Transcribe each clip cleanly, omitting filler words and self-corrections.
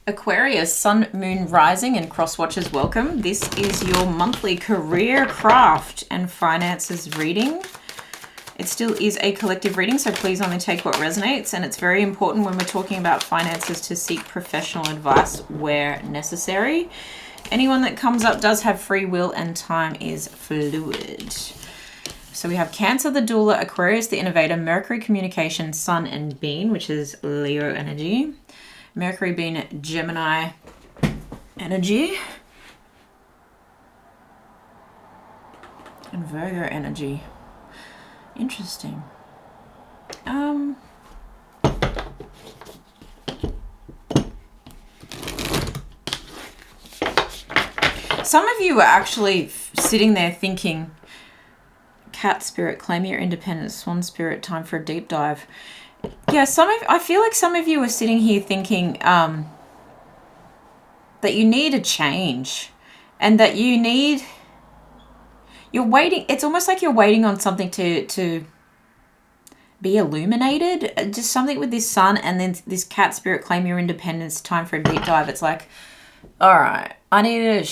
Aquarius, Sun, Moon, Rising, and Cross Watchers, welcome. This is your monthly career, craft, and finances reading. It still is a collective reading, so please only take what resonates. And it's very important when we're talking about finances to seek professional advice where necessary. Anyone that comes up does have free will and time is fluid. So we have Cancer, the doula, Aquarius, the innovator, Mercury, communication, Sun, and Bean, which is Leo energy. Mercury being Gemini energy. And Virgo energy. Interesting. Some of you are actually sitting there thinking, cat spirit, claim your independence, swan spirit, time for a deep dive. Yeah, I feel like some of you are sitting here thinking that you need a change and that you're waiting. It's almost like you're waiting on something to be illuminated. Just something with this sun and then this cat spirit, claim your independence, time for a deep dive. It's like, all right, I need to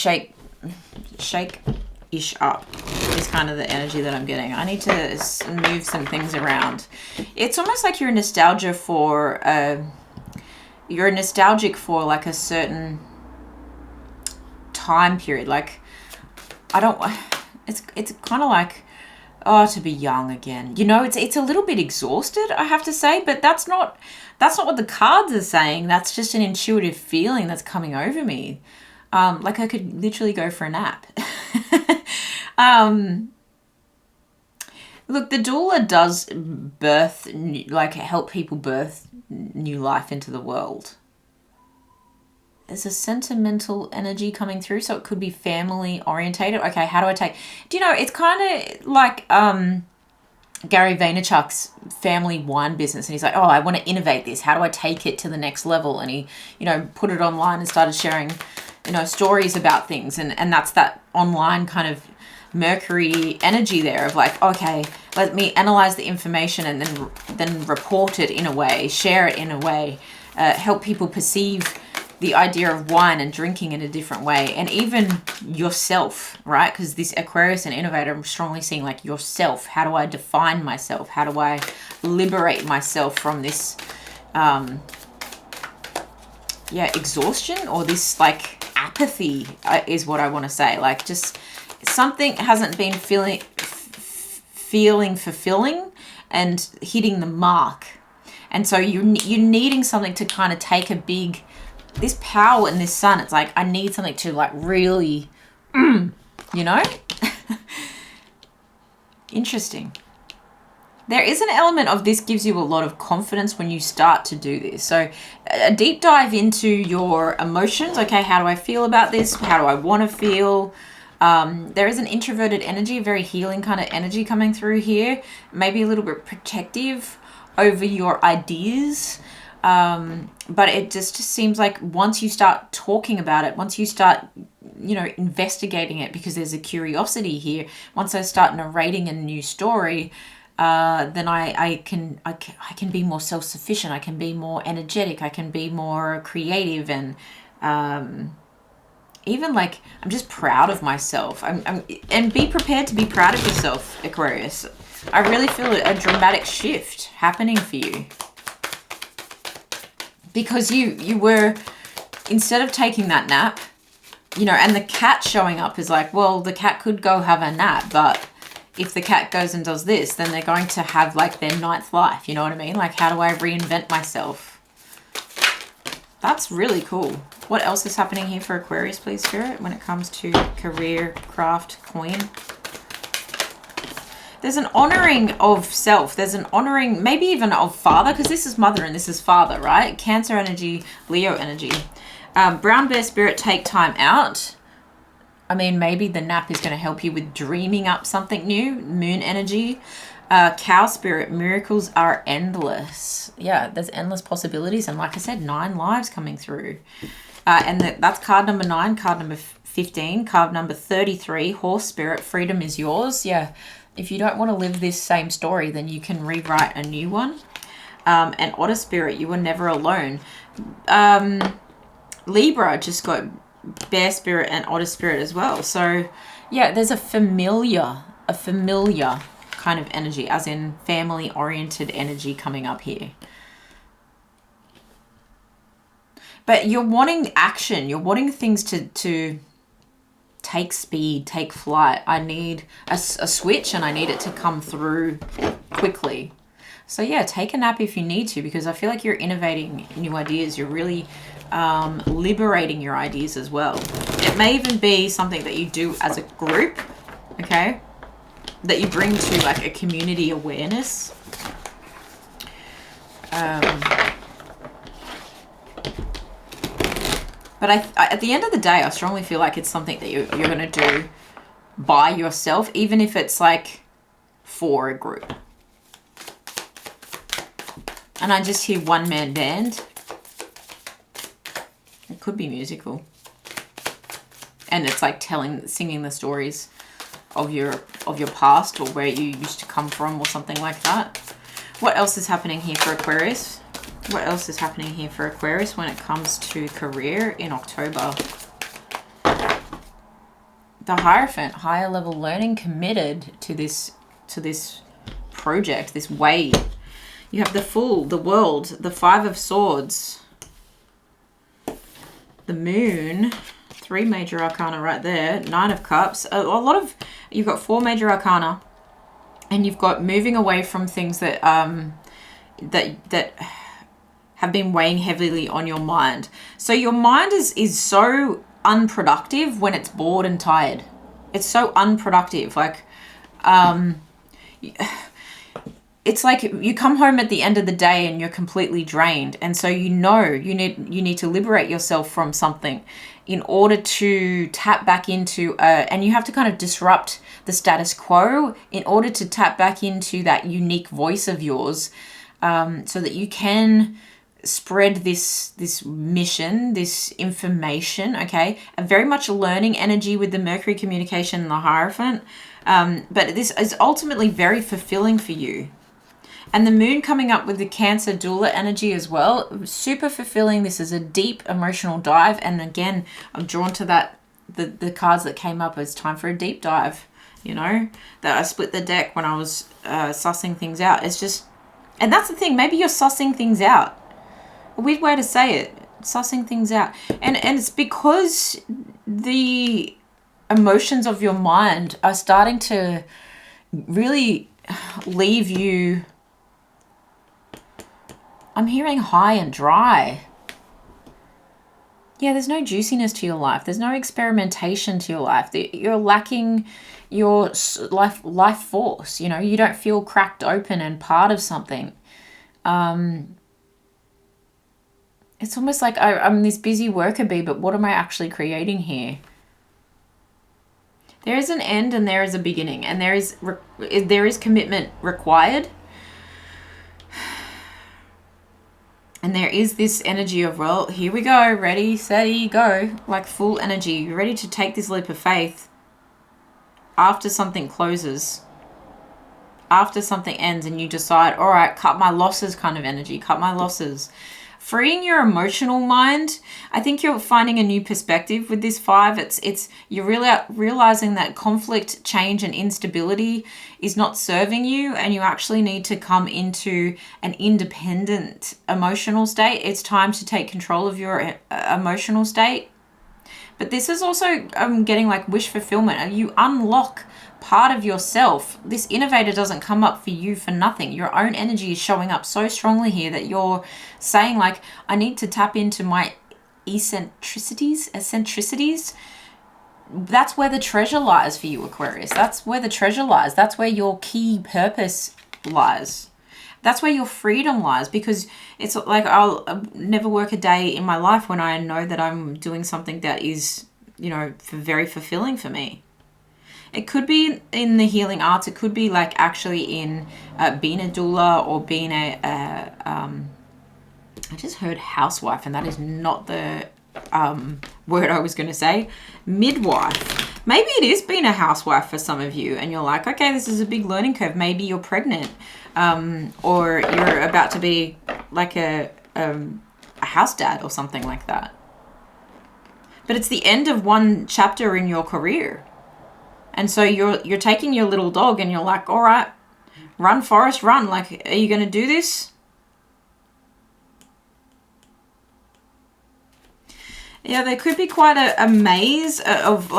shake-ish up. Is kind of the energy that I'm getting. I need to move some things around. It's almost like you're nostalgic for like a certain time period. Like it's kind of like, oh, to be young again. You know, it's a little bit exhausted, I have to say, but that's not what the cards are saying. That's just an intuitive feeling that's coming over me. Like I could literally go for a nap. Look, the doula does help people birth new life into the world. There's a sentimental energy coming through, so it could be family orientated. Okay, how do I take... Do you know, it's kind of like Gary Vaynerchuk's family wine business, and he's like, oh, I want to innovate this. How do I take it to the next level? And he, put it online and started sharing, stories about things. And that's that online kind of Mercury energy there of like, okay, let me analyze the information and then report it in a way, share it in a way, help people perceive the idea of wine and drinking in a different way, and even yourself, right? Because this Aquarius and Innovator, I'm strongly seeing like yourself. How do I define myself? How do I liberate myself from this exhaustion or this like apathy is what I want to say. Like just something hasn't been feeling fulfilling and hitting the mark, and so you're needing something to kind of take this power in this sun. It's like I need something to like really interesting. There is an element of this gives you a lot of confidence when you start to do this. So a deep dive into your emotions. Okay, how do I feel about this? How do I want to feel? There is an introverted energy, a very healing kind of energy coming through here. Maybe a little bit protective over your ideas. But it just seems like once you start talking about it, once you start, investigating it, because there's a curiosity here, once I start narrating a new story, then I can be more self-sufficient. I can be more energetic. I can be more creative, and even like I'm just proud of myself. And be prepared to be proud of yourself, Aquarius. I really feel a dramatic shift happening for you, because you were, instead of taking that nap, and the cat showing up is like, well, the cat could go have a nap, but if the cat goes and does this, then they're going to have like their ninth life. You know what I mean? Like, how do I reinvent myself? That's really cool. What else is happening here for Aquarius, please, Spirit, when it comes to career, craft, coin? There's an honoring of self. There's an honoring, maybe even of father, because this is mother and this is father, right? Cancer energy, Leo energy. Brown bear spirit, take time out. I mean, maybe the nap is going to help you with dreaming up something new. Moon energy. Cow spirit, miracles are endless. Yeah, there's endless possibilities. And like I said, 9 lives coming through. And that's card number 9, card number 15, card number 33, horse spirit, freedom is yours. Yeah, if you don't want to live this same story, then you can rewrite a new one. And otter spirit, you were never alone. Libra just got bear spirit and otter spirit as well. So yeah, there's a familiar kind of energy, as in family oriented energy coming up here. But you're wanting action. You're wanting things to take speed, take flight. I need a switch and I need it to come through quickly. So yeah, take a nap if you need to, because I feel like you're innovating new ideas. You're really liberating your ideas as well. It may even be something that you do as a group, okay? That you bring to like a community awareness. But at the end of the day, I strongly feel like it's something that you're going to do by yourself, even if it's like for a group. And I just hear one-man band. It could be musical. And it's like singing the stories of your past, or where you used to come from, or something like that. What else is happening here for Aquarius? What else is happening here for Aquarius when it comes to career in October? The Hierophant, higher level learning, committed to this project, this way. You have the Fool, the World, the Five of Swords, the Moon, 3 major arcana right there, 9 of Cups. A lot of, you've got 4 major arcana, and you've got moving away from things that that have been weighing heavily on your mind. So your mind is so unproductive when it's bored and tired. It's so unproductive. Like, it's like you come home at the end of the day and you're completely drained. And so you need to liberate yourself from something in order to tap back into, and you have to kind of disrupt the status quo in order to tap back into that unique voice of yours, so that you can spread this mission, this information, okay? A very much learning energy with the Mercury communication and the Hierophant. But this is ultimately very fulfilling for you. And the Moon coming up with the Cancer doula energy as well. Super fulfilling. This is a deep emotional dive. And again, I'm drawn to that, the cards that came up as time for a deep dive, you know? That I split the deck when I was sussing things out. It's just, and that's the thing, maybe you're sussing things out. A weird way to say it, sussing things out. And it's because the emotions of your mind are starting to really leave you, I'm hearing high and dry. Yeah, there's no juiciness to your life. There's no experimentation to your life. You're lacking your life force. You know, you don't feel cracked open and part of something. It's almost like I'm this busy worker bee, but what am I actually creating here? There is an end and there is a beginning, and there is commitment required. And there is this energy of, well, here we go, ready, steady, go, like full energy. You're ready to take this leap of faith after something closes, after something ends, and you decide, all right, cut my losses kind of energy, cut my losses. Freeing your emotional mind. I think you're finding a new perspective with this 5. It's you're really realizing that conflict, change, and instability is not serving you, and you actually need to come into an independent emotional state. It's time to take control of your emotional state. But this is also getting like wish fulfillment. You unlock part of yourself. This Innovator doesn't come up for you for nothing. Your own energy is showing up so strongly here that you're saying like, I need to tap into my eccentricities. That's where the treasure lies for you, Aquarius. That's where the treasure lies. That's where your key purpose lies. That's where your freedom lies, because it's like I'll never work a day in my life when I know that I'm doing something that is, you know, very fulfilling for me. It could be in the healing arts. It could be like actually in being a doula, or being I just heard housewife, and that is not the word I was going to say. Midwife. Maybe it is being a housewife for some of you, and you're like, okay, this is a big learning curve. Maybe you're pregnant, or you're about to be like a house dad or something like that. But it's the end of one chapter in your career. And so you're taking your little dog and you're like, all right, run, Forrest, run. Like, are you going to do this? Yeah, there could be quite a maze of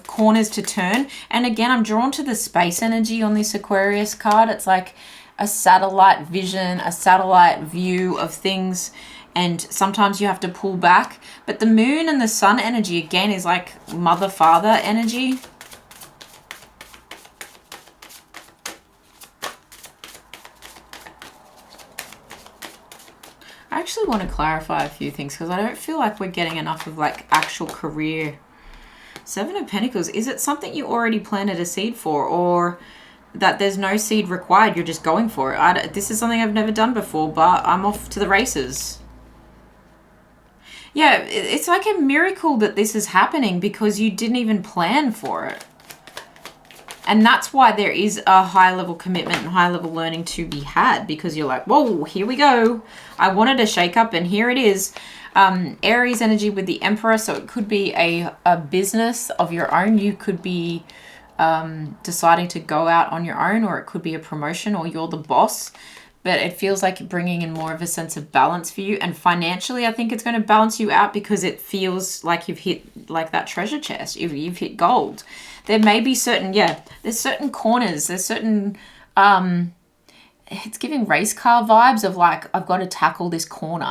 corners to turn. And again, I'm drawn to the space energy on this Aquarius card. It's like a satellite vision, a satellite view of things. And sometimes you have to pull back. But the moon and the sun energy, again, is like mother-father energy. I actually want to clarify a few things because I don't feel like we're getting enough of like actual career. Seven of Pentacles, is it something you already planted a seed for, or that there's no seed required, you're just going for it? This is something I've never done before, but I'm off to the races. Yeah, it's like a miracle that this is happening because you didn't even plan for it. And that's why there is a high level commitment and high level learning to be had, because you're like, whoa, here we go. I wanted a shake up and here it is. Aries energy with the Emperor. So it could be a business of your own. You could be deciding to go out on your own, or it could be a promotion, or you're the boss. But it feels like bringing in more of a sense of balance for you. And financially, I think it's going to balance you out because it feels like you've hit like that treasure chest. You've hit gold. There may be certain, there's certain corners. There's certain, it's giving race car vibes of like, I've got to tackle this corner.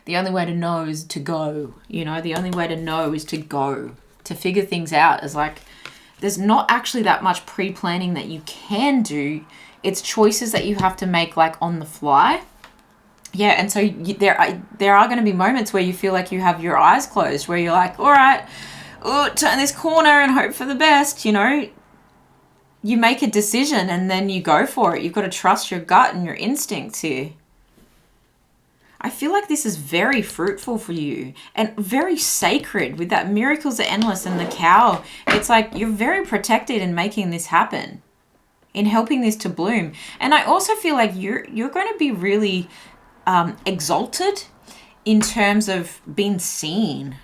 The only way to know is to go. You know, the only way to know is to go. To figure things out is like, there's not actually that much pre-planning that you can do. It's choices that you have to make like on the fly. Yeah, and so there are going to be moments where you feel like you have your eyes closed, where you're like, all right, turn this corner and hope for the best, you know. You make a decision and then you go for it. You've got to trust your gut and your instincts here. I feel like this is very fruitful for you and very sacred with that miracles are endless and the cow. It's like you're very protected in making this happen, in helping this to bloom. And I also feel like you're going to be really exalted in terms of being seen.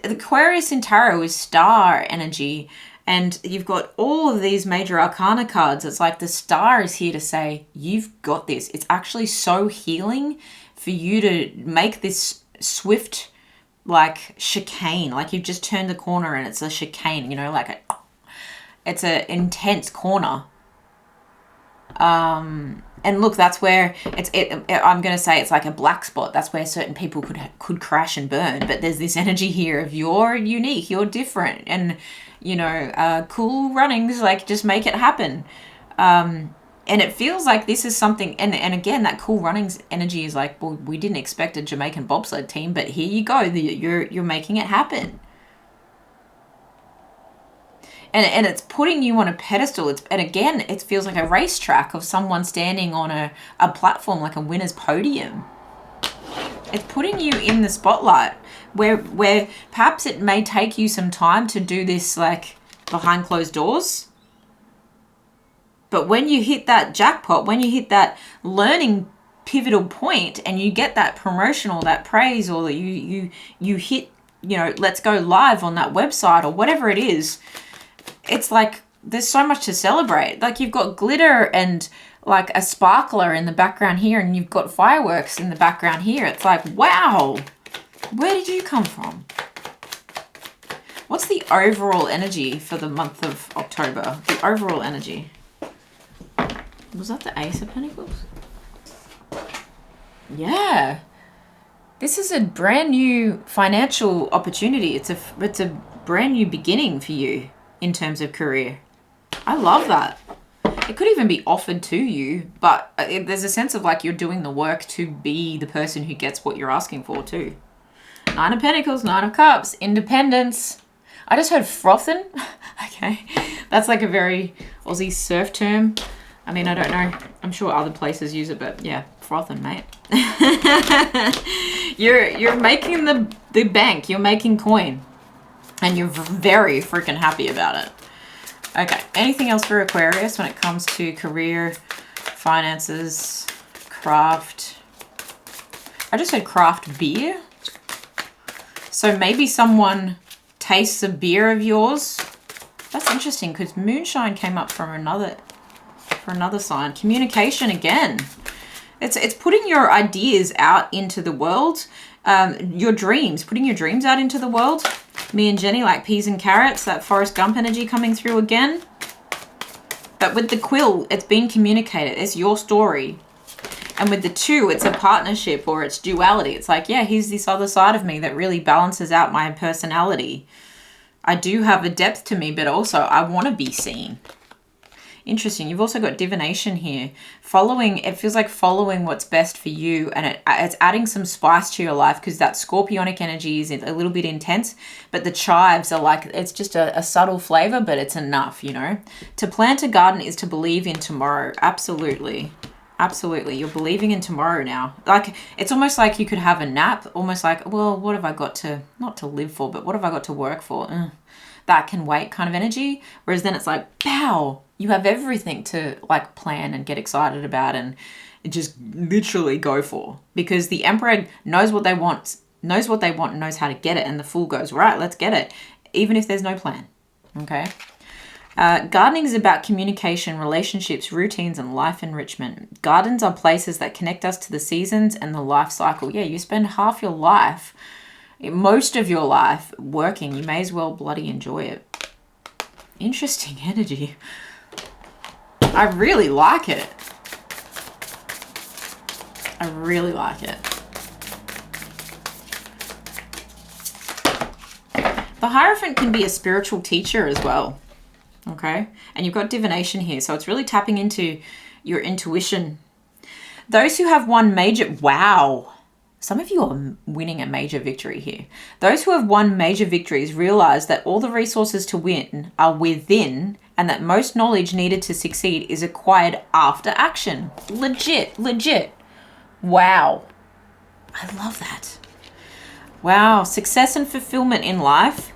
The Aquarius in tarot is star energy, and you've got all of these major arcana cards. It's like the star is here to say, you've got this. It's actually so healing for you to make this swift, like, chicane. Like you've just turned the corner and it's a chicane, you know, like it's an intense corner. And look, that's where I'm going to say it's like a black spot. That's where certain people could crash and burn. But there's this energy here of you're unique, you're different. And, you know, cool runnings, like just make it happen. And it feels like this is something, and again, that cool runnings energy is like, well, we didn't expect a Jamaican bobsled team, but here you go. You're making it happen. And it's putting you on a pedestal. And again, it feels like a racetrack of someone standing on a platform, like a winner's podium. It's putting you in the spotlight where perhaps it may take you some time to do this like behind closed doors. But when you hit that jackpot, when you hit that learning pivotal point and you get that promotion or that praise, or that you hit, you know, let's go live on that website or whatever it is, it's like there's so much to celebrate. Like you've got glitter and like a sparkler in the background here, and you've got fireworks in the background here. It's like, wow, where did you come from? What's the overall energy for the month of October? The overall energy. Was that the Ace of Pentacles? Yeah. This is a brand new financial opportunity. It's a brand new beginning for you in terms of career. I love that. It could even be offered to you, but there's a sense of like you're doing the work to be the person who gets what you're asking for too. Nine of Pentacles, Nine of Cups, independence. I just heard frothing. Okay. That's like a very Aussie surf term. I mean, I don't know. I'm sure other places use it, but yeah, frothing, mate. You're making the bank. You're making coin. And you're very freaking happy about it. Okay, anything else for Aquarius when it comes to career, finances, craft? I just said craft beer. So maybe someone tastes a beer of yours. That's interesting because moonshine came up from another sign. Communication again. It's putting your ideas out into the world. Your dreams, putting your dreams out into the world. Me and Jenny like peas and carrots, that Forrest Gump energy coming through again. But with the quill, it's been communicated. It's your story. And with the 2, it's a partnership or it's duality. It's like, yeah, here's this other side of me that really balances out my personality. I do have a depth to me, but also I want to be seen. Interesting. You've also got divination here. Following, it feels like following what's best for you, and it's adding some spice to your life because that scorpionic energy is a little bit intense, but the chives are like, it's just a subtle flavor, but it's enough, you know. To plant a garden is to believe in tomorrow. Absolutely. Absolutely. You're believing in tomorrow now. Like, it's almost like you could have a nap, almost like, well, what have I got to, not to live for, but what have I got to work for? That can wait kind of energy. Whereas then it's like, pow, you have everything to like plan and get excited about and just literally go for. Because the Emperor knows what they want and knows how to get it. And the Fool goes, right, let's get it. Even if there's no plan. Okay. Gardening is about communication, relationships, routines, and life enrichment. Gardens are places that connect us to the seasons and the life cycle. Yeah, you spend half your life, most of your life working. You may as well bloody enjoy it. Interesting energy. I really like it. I really like it. The Hierophant can be a spiritual teacher as well. Okay. And you've got divination here. So it's really tapping into your intuition. Those who have won major... Wow. Some of you are winning a major victory here. Those who have won major victories realize that all the resources to win are within, and that most knowledge needed to succeed is acquired after action. Legit, legit. Wow. I love that. Wow. Success and fulfillment in life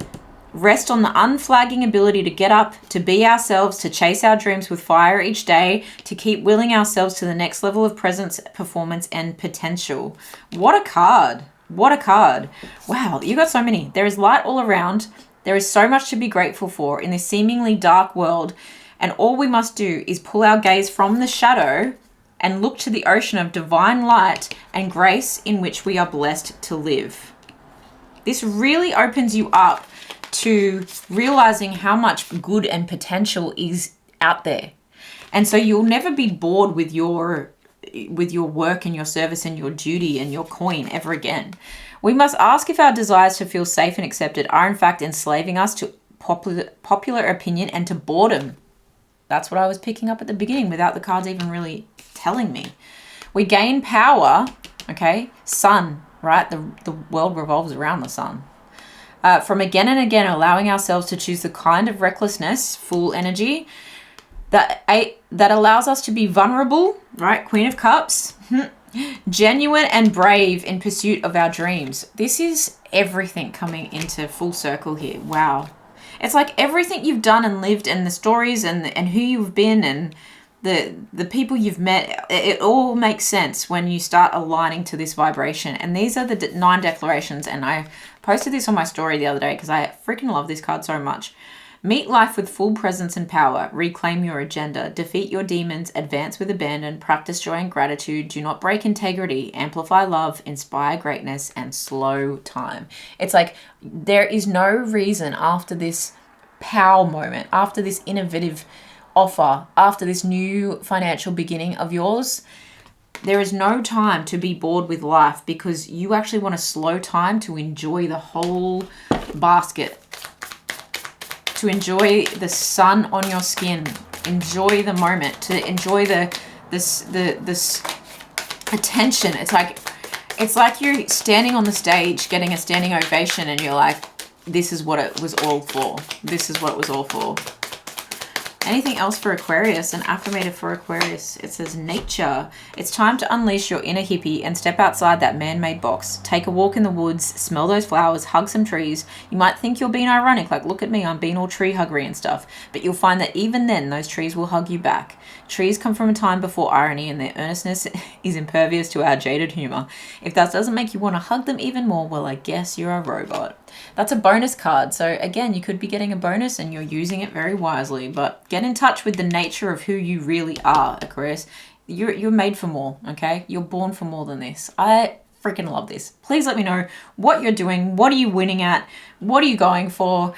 rest on the unflagging ability to get up, to be ourselves, to chase our dreams with fire each day, to keep willing ourselves to the next level of presence, performance, and potential. What a card. What a card. Wow, you got so many. There is light all around. There is so much to be grateful for in this seemingly dark world. And all we must do is pull our gaze from the shadow and look to the ocean of divine light and grace in which we are blessed to live. This really opens you up to realizing how much good and potential is out there. And so you'll never be bored with your work and your service and your duty and your coin ever again. We must ask if our desires to feel safe and accepted are in fact enslaving us to popular opinion and to boredom. That's what I was picking up at the beginning without the cards even really telling me. We gain power, okay? Sun, right? The world revolves around the sun. From again and again allowing ourselves to choose the kind of recklessness, Fool energy, that allows us to be vulnerable, right? Queen of Cups, genuine and brave in pursuit of our dreams. This is everything coming into full circle here. Wow. It's like everything you've done and lived and the stories and who you've been and the people you've met, it all makes sense when you start aligning to this vibration. And these are the 9 declarations. And I posted this on my story the other day because I freaking love this card so much. Meet life with full presence and power. Reclaim your agenda. Defeat your demons. Advance with abandon. Practice joy and gratitude. Do not break integrity. Amplify love. Inspire greatness. And slow time. It's like there is no reason after this power moment, after this innovative offer, after this new financial beginning of yours, there is no time to be bored with life because you actually want to slow time to enjoy the whole basket, to enjoy the sun on your skin, enjoy the moment, to enjoy this attention. It's like you're standing on the stage getting a standing ovation and you're like, this is what it was all for. This is what it was all for. Anything else for Aquarius? An affirmator for Aquarius. It says nature. It's time to unleash your inner hippie and step outside that man-made box. Take a walk in the woods, smell those flowers, hug some trees. You might think you're being ironic, like look at me, I'm being all tree huggery and stuff. But you'll find that even then, those trees will hug you back. Trees come from a time before irony, and their earnestness is impervious to our jaded humor. If that doesn't make you want to hug them even more, well, I guess you're a robot. That's a bonus card. So again, you could be getting a bonus and you're using it very wisely, but get in touch with the nature of who you really are, Aquarius. You're made for more, okay? You're born for more than this. I freaking love this. Please let me know what you're doing. What are you winning at? What are you going for?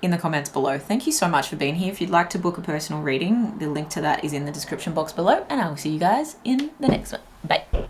In the comments below. Thank you so much for being here. If you'd like to book a personal reading, the link to that is in the description box below, and I will see you guys in the next one. Bye.